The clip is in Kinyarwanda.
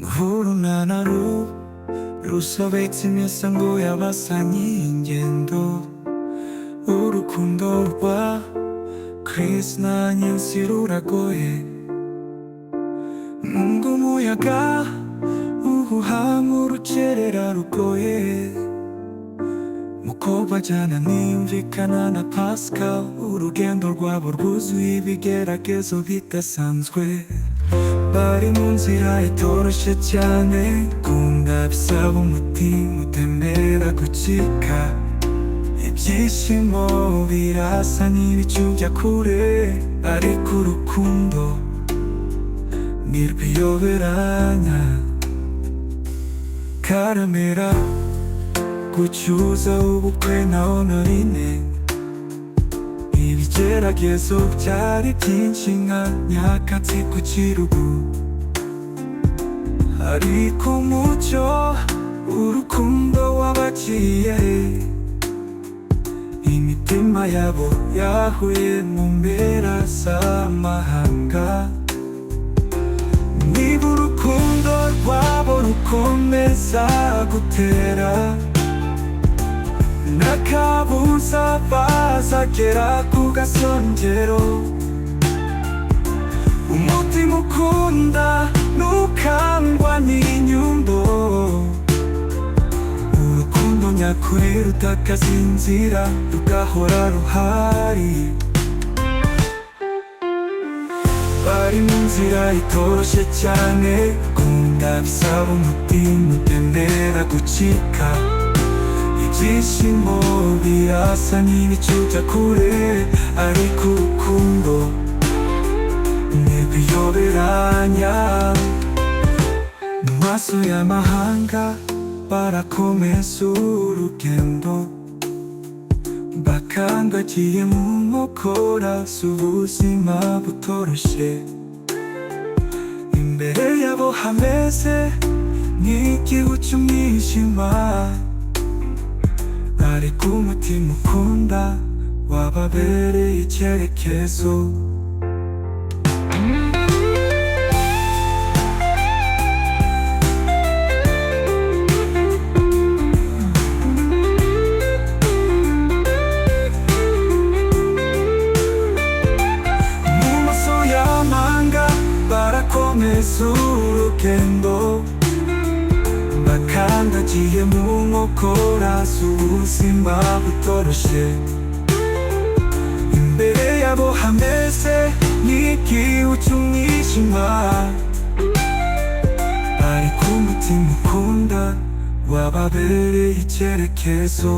Huruma na lo so bezimeza ngo yabasanye ingendo urukundo rwa Chris na Nancy ruragoye nubwo umuyaga uhuha nk'urukerera rugoye mukobwa jana niyumvikana na Pascal urugendo rwabo rwuzuye ibigeragezo bidasanzwe bari mu nzira itoroshye cyane gukunda bisaba umutima utemera gucika ibyishimo birasa n'ibicu bya kure ariko urukundo ntirwiyoberanya karamera gucyuza ubukwe na honorine ibigeragezo byari byinshi nka nyakatsi ku kirugu ariko umucyo urukundo wabaciye imitima yabo yahuye mu mpera z'amahanga niba urukundo rwabo rukomeza gutera nakabuza bazagera ku gasongero umutima ukunda ntukangwa n'inyundo urukundo nyakuri rutakazinzira rugahora ruhari bari mu nzira itoroshye cyane gukunda bisaba umutima utemera gucika ibyishimo birasa n'ibicu bya kure ariko urukundo ntirwiyoberanya mu maso y'amahanga barakomeza urugendo bakandagiye mu nkokora z'ubuzima butoroshye imbere yabo hameze nk'igihu cy'umwijima ariko umutima ukunda wababereye icyerekezo mu maso y'amanga barakomeza urugendo bakandagiye mu nkokora z'ubuzima butoroshye imbere yabo hameze nk'igihu cy'umwijima ariko umutima ukunda wababereye icyerekezo